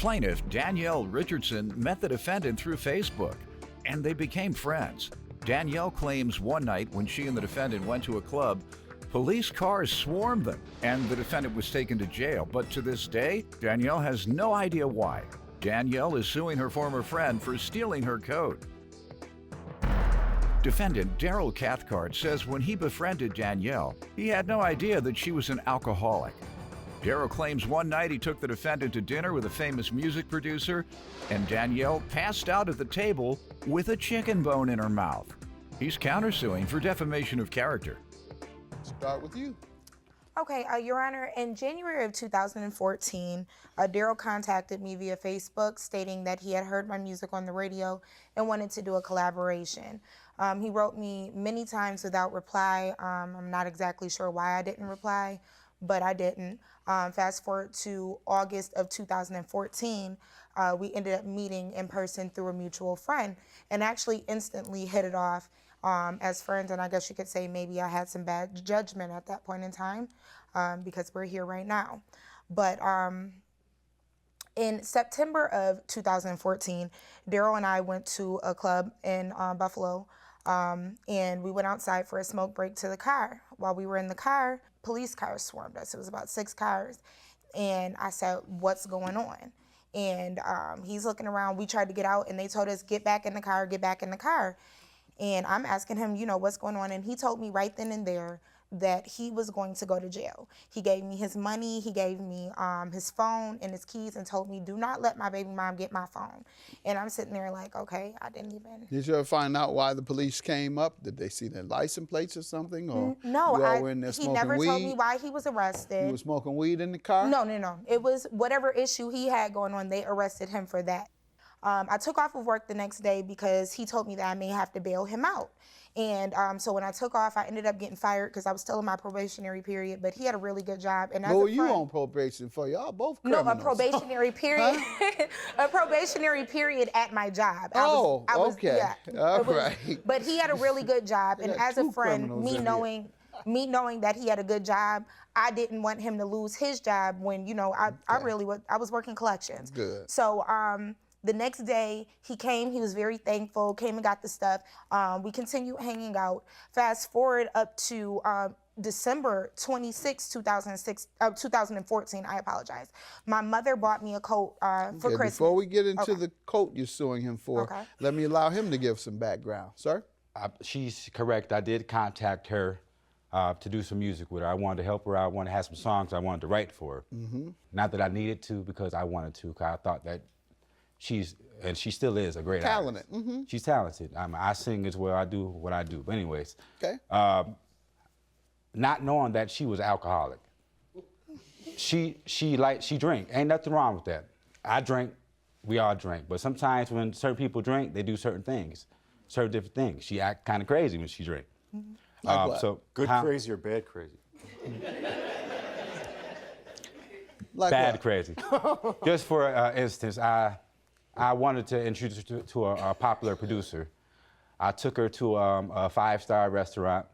Plaintiff Danielle Richardson met the defendant through Facebook, and they became friends. Danielle claims one night when she and the defendant went to a club, police cars swarmed them, and the defendant was taken to jail. But to this day, Danielle has no idea why. Danielle is suing her former friend for stealing her coat. Defendant Daryl Cathcart says when he befriended Danielle, he had no idea that she was an alcoholic. Daryl claims one night he took the defendant to dinner with a famous music producer, and Danielle passed out at the table with a chicken bone in her mouth. He's countersuing for defamation of character. Start with you. Okay, Your Honor, in January of 2014, Daryl contacted me via Facebook stating that he had heard my music on the radio and wanted to do a collaboration. He wrote me many times without reply. I'm not exactly sure why I didn't reply, but I didn't. Fast forward to August of 2014, we ended up meeting in person through a mutual friend and actually instantly hit it off as friends. And I guess you could say maybe I had some bad judgment at that point in time because we're here right now. But in September of 2014, Daryl and I went to a club in Buffalo, and we went outside for a smoke break to the car. While we were in the car, police cars swarmed us. It was about 6 cars. And I said, what's going on? And he's looking around. We tried to get out, and they told us, get back in the car, get back in the car. And I'm asking him, you know, what's going on? And he told me right then and there that he was going to go to jail. He gave me his money, he gave me his phone and his keys, and told me, do not let my baby mom get my phone. And I'm sitting there like, okay, I didn't even. Did you ever find out why the police came up? Did they see their license plates or something? Or no, you all were in there he smoking never weed? told me why he was arrested. You were smoking weed in the car? No. It was whatever issue he had going on, they arrested him for that. I took off of work the next day because he told me that I may have to bail him out. And so when I took off, I ended up getting fired because I was still in my probationary period, but he had a really good job. And what were you on probation for? Y'all both criminals. No, a probationary period. A probationary period at my job. Okay. Yeah, all right. But he had a really good job. And as a friend, me knowing that he had a good job, I didn't want him to lose his job when, you know, I was working collections. Good. So, the next day, he came, he was very thankful, came and got the stuff. We continued hanging out. Fast forward up to December 26, 2014, I apologize. My mother bought me a coat for Christmas. Before we get into the coat you're suing him for, let me allow him to give some background. Sir? She's correct. I did contact her to do some music with her. I wanted to help her out. I wanted to have some songs I wanted to write for her. Not that I needed to, because I wanted to, because I thought that she still is a great talented. artist. She's talented. I sing as well. I do what I do. But anyways, not knowing that she was alcoholic. She drink. Ain't nothing wrong with that. I drink. We all drink. But sometimes when certain people drink, they do certain things, certain different things. She act kind of crazy when she drink. Like what? So good crazy or bad crazy? Like bad what? crazy. Just for instance, I wanted to introduce her to a popular producer. I took her to a 5-star restaurant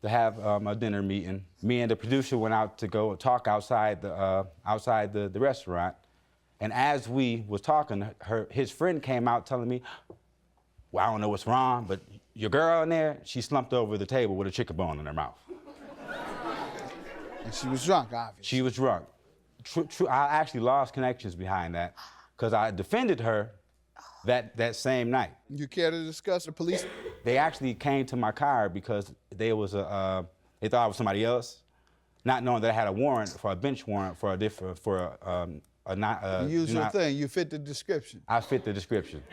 to have a dinner meeting. Me and the producer went out to go talk outside the restaurant. And as we was talking, his friend came out telling me, well, I don't know what's wrong, but your girl in there, she slumped over the table with a chicken bone in her mouth. And she was drunk, obviously. She was drunk. I actually lost connections behind that, because I defended her that same night. You care to discuss the police? They actually came to my car because they thought I was somebody else, not knowing that I had a warrant, for a bench warrant for a different, the usual thing, you fit the description. I fit the description.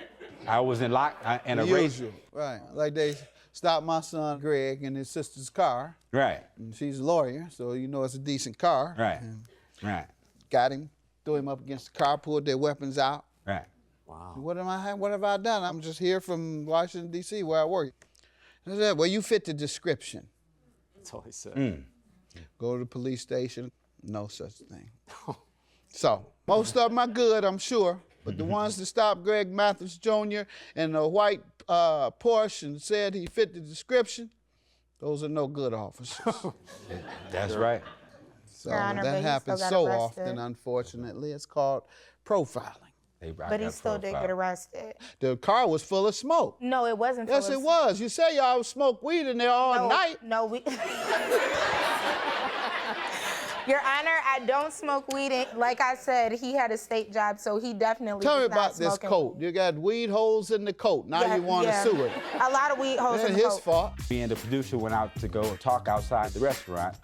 I was in a race. Right, like they stopped my son Greg in his sister's car. Right. And she's a lawyer, so you know it's a decent car. Right, right. Got him, threw him up against the car, pulled their weapons out. Right. Wow. What have I done? I'm just here from Washington, D.C., where I work. I said, well, you fit the description. That's all he said. Go to the police station, no such thing. So, most of them are good, I'm sure, but the ones that stopped Greg Mathis Jr. in a white Porsche and said he fit the description, those are no good officers. That's right. So that happens so often, unfortunately. It's called profiling. But he still did get arrested. The car was full of smoke. No, it wasn't. Yes, it was. You say y'all smoked weed in there all night. No, we. Your Honor, I don't smoke weed. Like I said, he had a state job, so he definitely. Tell me was not about this smoking. coat. You got weed holes in the coat. Now Yeah, you want to yeah. sue it. A lot of weed holes It in ain't the his coat. fault. Me and the producer went out to go talk outside the restaurant,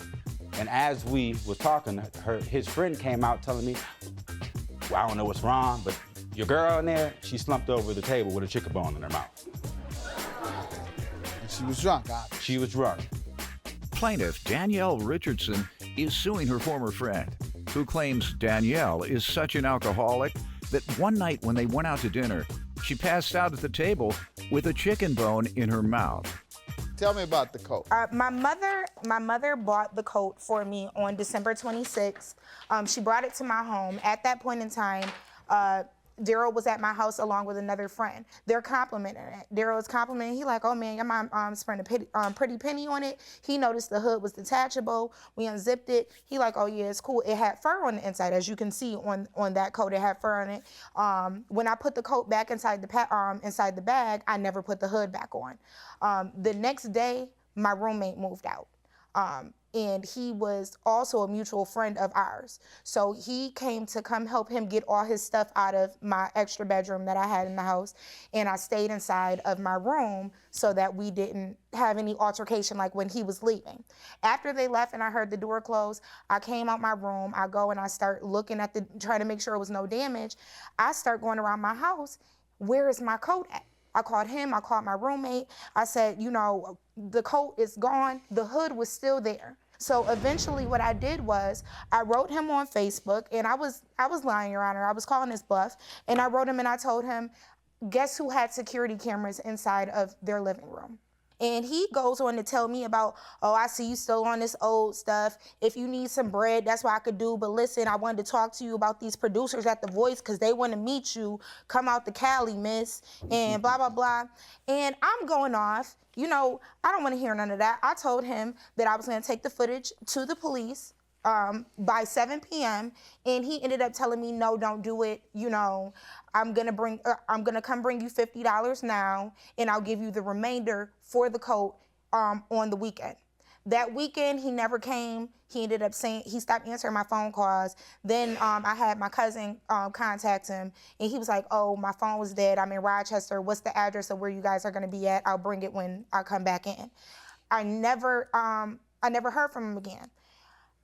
and as we was talking, his friend came out telling me, well, I don't know what's wrong, but your girl in there, she slumped over the table with a chicken bone in her mouth. And she was drunk, obviously. She was drunk. Plaintiff Danielle Richardson is suing her former friend, who claims Danielle is such an alcoholic that one night when they went out to dinner, she passed out at the table with a chicken bone in her mouth. Tell me about the coat. My mother bought the coat for me on December 26th. She brought it to my home. At that point in time, Daryl was at my house along with another friend. They're complimenting it. Daryl is complimenting. He like, oh man, your mom sprayed a pretty penny on it. He noticed the hood was detachable. We unzipped it. He like, oh yeah, it's cool. It had fur on the inside, as you can see on that coat. It had fur on it. When I put the coat back inside the bag, I never put the hood back on. The next day, my roommate moved out. And he was also a mutual friend of ours. So he came to come help him get all his stuff out of my extra bedroom that I had in the house. And I stayed inside of my room so that we didn't have any altercation like when he was leaving. After they left and I heard the door close, I came out my room. I go and I start looking at trying to make sure it was no damage. I start going around my house. Where is my coat at? I called him, I called my roommate. I said, you know, the coat is gone. The hood was still there. So eventually what I did was I wrote him on Facebook, and I was lying, Your Honor. I was calling his bluff. And I wrote him and I told him, guess who had security cameras inside of their living room? And he goes on to tell me about, oh, I see you still on this old stuff. If you need some bread, that's what I could do. But listen, I wanted to talk to you about these producers at The Voice because they want to meet you. Come out to Cali, miss, and blah, blah, blah. And I'm going off. You know, I don't want to hear none of that. I told him that I was going to take the footage to the police by 7 p.m. and he ended up telling me, no, don't do it. You know, I'm gonna come bring you $50 now, and I'll give you the remainder for the coat on the weekend. That weekend, he never came. He ended up saying, he stopped answering my phone calls. Then I had my cousin contact him, and he was like, oh, my phone was dead. I'm in Rochester. What's the address of where you guys are gonna be at? I'll bring it when I come back in. I never heard from him again.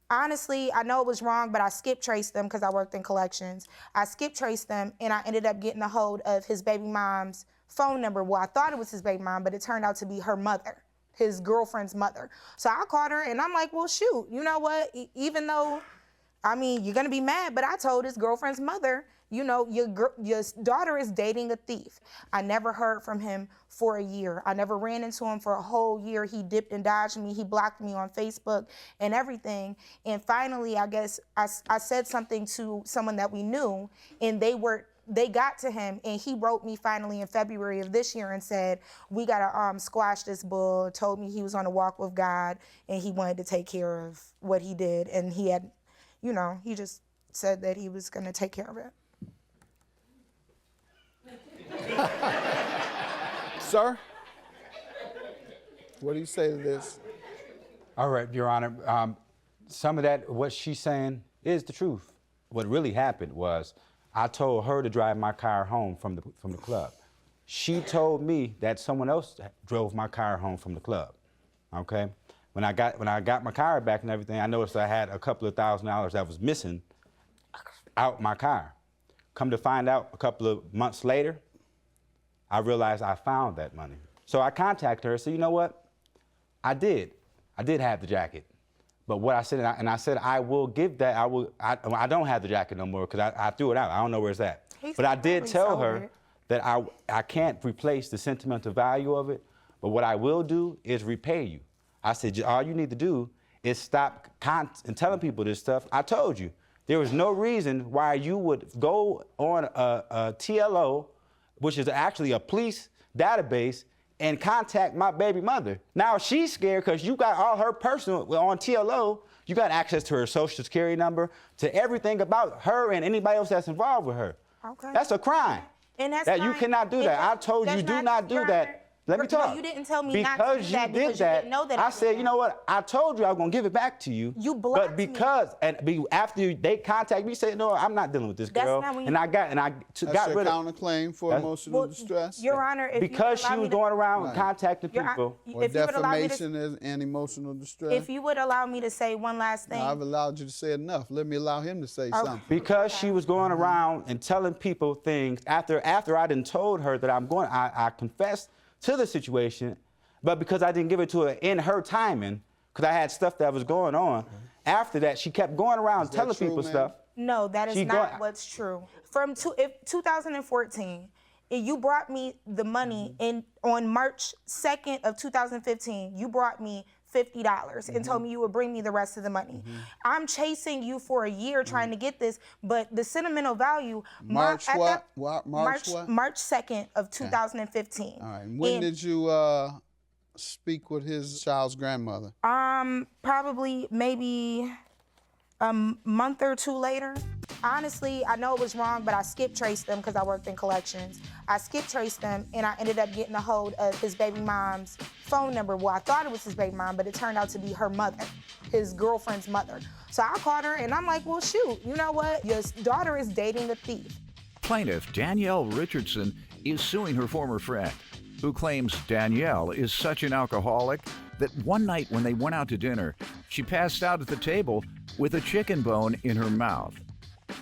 Honestly, I know it was wrong, but I skip traced them because I worked in collections. I skip traced them, and I ended up getting a hold of his baby mom's phone number. Well, I thought it was his baby mom, but it turned out to be her mother, his girlfriend's mother. So I called her, and I'm like, well, shoot, you know what? Even though, I mean, you're going to be mad, but I told his girlfriend's mother, you know, your daughter is dating a thief. I never heard from him for a year. I never ran into him for a whole year. He dipped and dodged me. He blocked me on Facebook and everything. And finally, I guess I said something to someone that we knew, and they got to him, and he wrote me finally in February of this year and said, we gotta squash this bull, told me he was on a walk with God, and he wanted to take care of what he did. And he had, you know, he just said that he was gonna take care of it. Sir, what do you say to this? All right, Your Honor. Some of that, what she's saying, is the truth. What really happened was I told her to drive my car home from the club. She told me that someone else drove my car home from the club. Okay? When I got my car back and everything, I noticed I had a couple of $1,000s that was missing out my car. Come to find out, a couple of months later, I realized I found that money. So I contacted her and said, you know what? I did have the jacket. But what I said, I said, I will give that, I don't have the jacket no more because I threw it out. I don't know where it's at. But I did tell her that I can't replace the sentimental value of it, but what I will do is repay you. I said, all you need to do is stop telling people this stuff. I told you, there was no reason why you would go on a TLO, which is actually a police database, and contact my baby mother. Now she's scared because you got all her personal, on TLO, you got access to her social security number, to everything about her and anybody else that's involved with her. Okay. That's a crime. And that's that you fine. cannot do And that. I told you, do not do Your that. Honor, Let me talk. No, you didn't tell me not to because do that you because did that. you didn't know that I I said, did you know that. what? I told you I was gonna give it back to you. You blocked but me. because after they contacted me, said, no, I'm not dealing with this That's girl. not when And you- I got That's got your rid of. counterclaim for emotional distress? Your Honor, if Because you would she allow was me to- going around Right. contacting Your Hon- people. Or if you would allow me to, defamation and emotional distress? if you would allow me to say one last thing. No, I've allowed you to say enough. Let me allow him to say something. Because she was going around and telling people things after I done told her that I confessed to the situation, but because I didn't give it to her in her timing, because I had stuff that was going on, after that she kept going around Is that telling true, people ma'am? stuff. No, that is She not go- what's true. From 2014, you brought me the money on March 2nd of 2015. You brought me $50 and told me you would bring me the rest of the money. I'm chasing you for a year trying to get this, but the sentimental value. March what? March what? March 2nd of 2015. All right. And when did you speak with his child's grandmother? Probably maybe a month or two later. Honestly, I know it was wrong, but I skip traced them because I worked in collections. I skip traced them and I ended up getting a hold of his baby mom's phone number. Well, I thought it was his baby mom, but it turned out to be her mother, his girlfriend's mother. So I called her and I'm like, well, shoot, you know what? Your daughter is dating a thief. Plaintiff Danielle Richardson is suing her former friend, who claims Danielle is such an alcoholic that one night when they went out to dinner, she passed out at the table with a chicken bone in her mouth.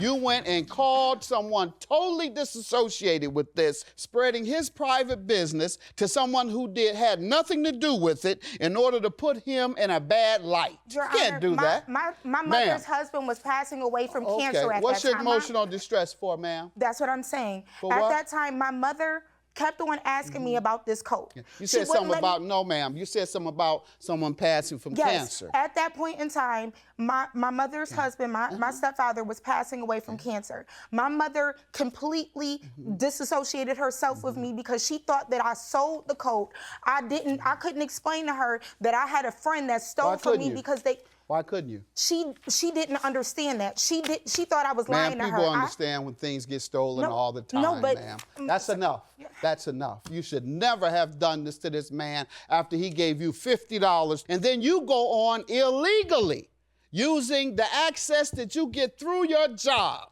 You went and called someone totally disassociated with this, spreading his private business to someone who had nothing to do with it in order to put him in a bad light. Your You can't Honor, do that. My Ma'am. mother's husband was passing away from cancer at What's that your time. emotional distress for, ma'am? That's what I'm saying. For At what? that time, my mother kept on asking me about this coat. You She said wouldn't something let me- about, no ma'am, you said something about someone passing from Yes, cancer. at that point in time, my mother's husband, my stepfather, was passing away from cancer. My mother completely disassociated herself with me because she thought that I sold the coat. I couldn't explain to her that I had a friend that stole Why from couldn't me you? because Why couldn't you? she didn't understand that. She thought I was lying Ma'am, to her. people understand when things get stolen No, all the time, no, but- ma'am. That's enough. That's enough. You should never have done this to this man after he gave you $50, and then you go on illegally using the access that you get through your job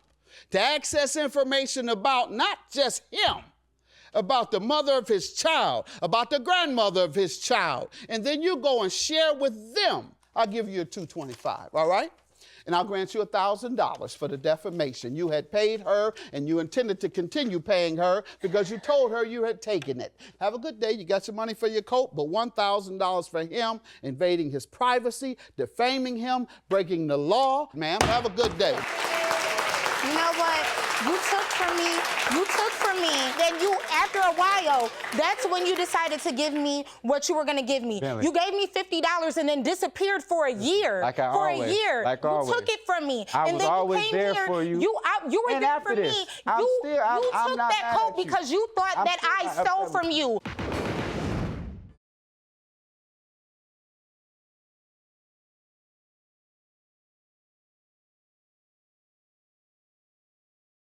to access information about not just him, about the mother of his child, about the grandmother of his child, and then you go and share with them. I'll give you a $225, all right? And I'll grant you $1,000 for the defamation. You had paid her, and you intended to continue paying her because you told her you had taken it. Have a good day. You got your money for your coat, but $1,000 for him invading his privacy, defaming him, breaking the law. Ma'am, have a good day. You know what? You took from me. Then you, after a while, that's when you decided to give me what you were gonna give me. Bentley. You gave me $50 and then disappeared for a year. Like I for always- a year. like you always. took it from me. I and was then always you came there here, for you. You were And there after for this, me. I'm You still- I'm took not that mad coat at you. because you thought I'm that still I not stole upset from with you.